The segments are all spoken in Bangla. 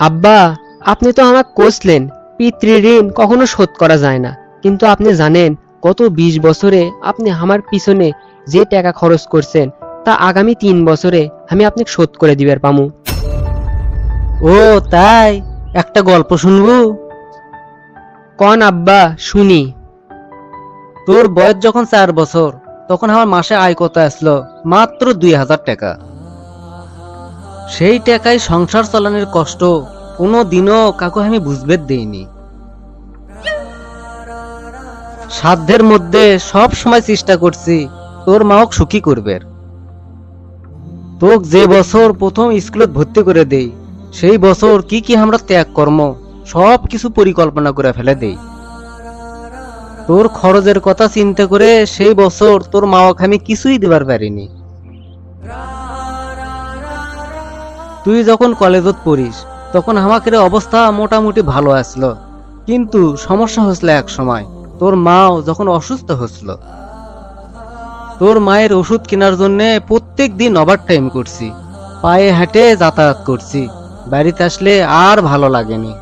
আব্বা, আপনি তো আমাকে কোসলেন পিতৃ ঋণ কখনো শোধ করা যায় না, কিন্তু আপনি জানেন গত 20 বছরে আপনি আমার পিছনে যে টাকা খরচ করছেন তা আগামী 3 বছরে আমি আপনাকে শোধ করে দিবার পামু। ও তাই, একটা গল্প শুনবো? কন আব্বা, শুনি। তোর বয়স যখন 4 বছর, তখন আমার মাসে আয় কত আসলো? মাত্র 2000 টাকা। সেই টাকায় সংসার চালানোর কষ্ট কোনো দিনও কাকু আমি বুঝবে দেইনি। সাধ্যের মধ্যে সব সময় চেষ্টা করছি তোর মাওক সুখী করবে। তোক যে বছর প্রথম স্কুলে ভর্তি করে দেই, সেই বছর কি কি আমরা ত্যাগ কর্ম সব কিছু পরিকল্পনা করে ফেলে দেই। তোর খরচের কথা চিন্তা করে সেই বছর তোর মাওক আমি কিছুই দিবার পারিনি। তুই যখন কলেজত পড়িস তখন আমাকে অবস্থা মোটামুটি ভালো আসলো, কিন্তু সমস্যা হচ্ছিল এক সময়। তোর মাও যখন অসুস্থ হচ্ছিল, তোর মায়ের ওষুধ কেনার জন্য প্রত্যেক দিন ওভার টাইম করছি, পায়ে হেঁটে যাতায়াত করছি। বাড়িতে আসলে আর ভালো লাগেনি।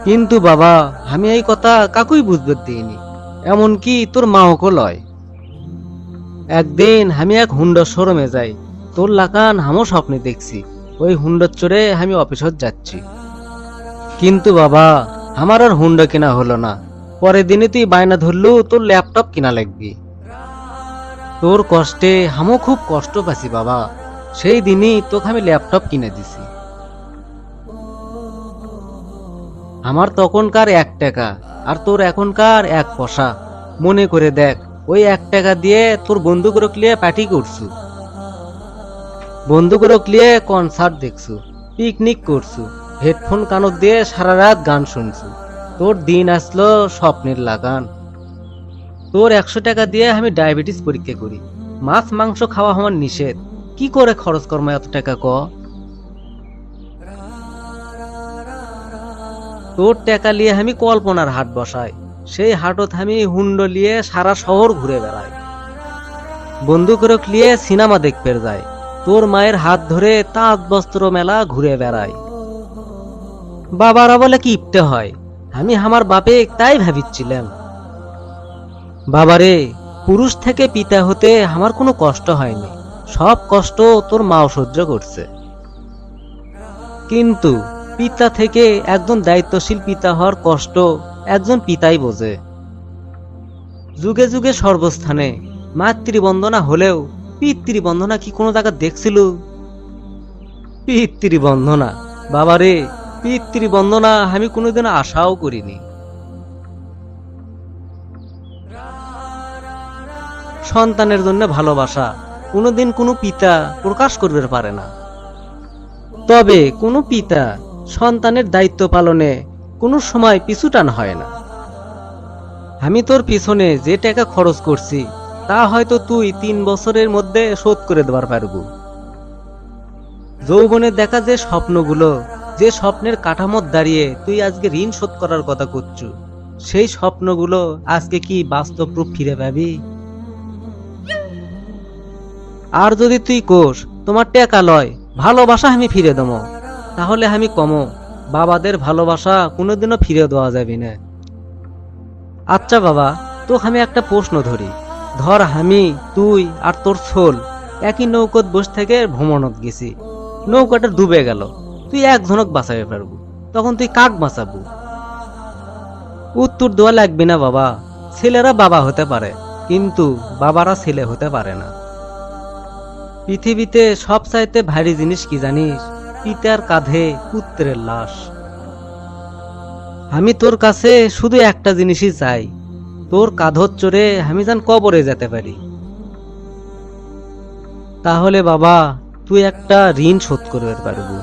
কিন্তু বাবা, আমি এই কথা কাকুই বুঝবে দিইনি, এমনকি তোর মাও লয়। একদিন আমি এক হুন্ডার শোরুমে যাই, তোর লাগান হামও স্বপ্নে দেখছি ওই হুন্ডার চড়ে আমি অফিসত যাচ্ছি। কিন্তু বাবা, আমার আর হুন্ডা কেনা হলো না। পরের দিনে তুই বায়না ধরলু তোর ল্যাপটপ কিনা লাগবি। তোর কষ্টে হামও খুব কষ্ট পাচ্ছি বাবা। সেই দিনই তোকে আমি ল্যাপটপ কিনে দিছি। আমার তখনকার 1 টাকা আর তোর এখনকার 1 পয়সা। মনে করে দেখ, ওই 1 টাকা দিয়ে তোর বন্ধুগুলো ক্লিয়ে পার্টি করছু, বন্ধুগুলো ক্লিয়ে কনসার্ট দেখছু, পিকনিক করছু, হেডফোন কানত দিয়ে সারা রাত গান শুনছু। তোর দিন আসলো স্বপ্নের লাগান। তোর 100 টাকা দিয়ে আমি ডায়াবেটিস পরীক্ষা করি। মাছ মাংস খাওয়া আমার নিষেধ। কি করে খরচ করবো এত টাকা ক? তোর টাকা লিয়ে আমি কল্পনার হাট বসাই, সেই হাটত আমি হুন্ড লিয়ে সারা শহর ঘুরে বেড়াই, বন্ধুকে লিয়ে সিনেমা দেখতে যাই, তোর মায়ের হাত ধরে তাঁত বস্ত্র মেলা ঘুরে বেড়াই। বাবারা বলে কি ইপটে হয়, আমি আমার বাপে তাই ভাবিছিলাম। বাবারে, পুরুষ থেকে পিতা হতে আমার কোনো কষ্ট হয়নি, সব কষ্ট তোর মাও সহ্য করছে। কিন্তু পিতা থেকে একজন দায়িত্বশীল পিতা হওয়ার কষ্ট একজন পিতাই বোঝে। যুগে যুগে সর্বস্থানে মাতৃবন্দনা হলেও পিতৃবন্দনা কি কোনো জায়গা দেখছিল? পিতৃবন্দনা, বাবারে, পিতৃবন্দনা আমি কোনোদিন আশাও করিনি। সন্তানের জন্য ভালোবাসা কোনোদিন কোনো পিতা প্রকাশ করতে পারে না, তবে কোনো পিতা সন্তানের দায়িত্ব পালনে কোনো সময় পিছুটান হয় না। আমি তোর পিছনে যে টাকা খরচ করছি তা হয়তো তুই 3 বছরের মধ্যে শোধ করে দেবার পারবো। যৌবনে দেখা যে স্বপ্নগুলো, যে স্বপ্নের কাঠামোর দাঁড়িয়ে তুই আজকে ঋণ শোধ করার কথা করছু, সেই স্বপ্নগুলো আজকে কি বাস্তব রূপ ফিরে পাবি? আর যদি তুই কোষ তোমার টাকা লয় ভালোবাসা আমি ফিরে দেবো, তাহলে আমি কমো বাবাদের ভালোবাসা কোনোদিনও ফিরে দেওয়া যাবে না। আচ্ছা বাবা, তোকে আমি একটা প্রশ্ন ধরি। ধর আমি, তুই আর তোর ছোল একই নৌকোত বসে থেকে ভ্রমণত গেছি, নৌকাটা ডুবে গেল, তুই একজনক বাঁচাবে পারবো, তখন তুই কাক বাঁচাবো? উত্তর দেওয়া লাগবে না বাবা। ছেলেরা বাবা হতে পারে, কিন্তু বাবারা ছেলে হতে পারে না। পৃথিবীতে সবচাইতে ভারী জিনিস কি জানিস? পিতার কাঁধে পুত্রের লাশ। আমি তোর কাছে শুধু একটা জিনিসই চাই, তোর কাঁধত চড়ে আমি যেন কবরে যেতে পারি। তাহলে বাবা, তুই একটা ঋণ শোধ করতে পারবো।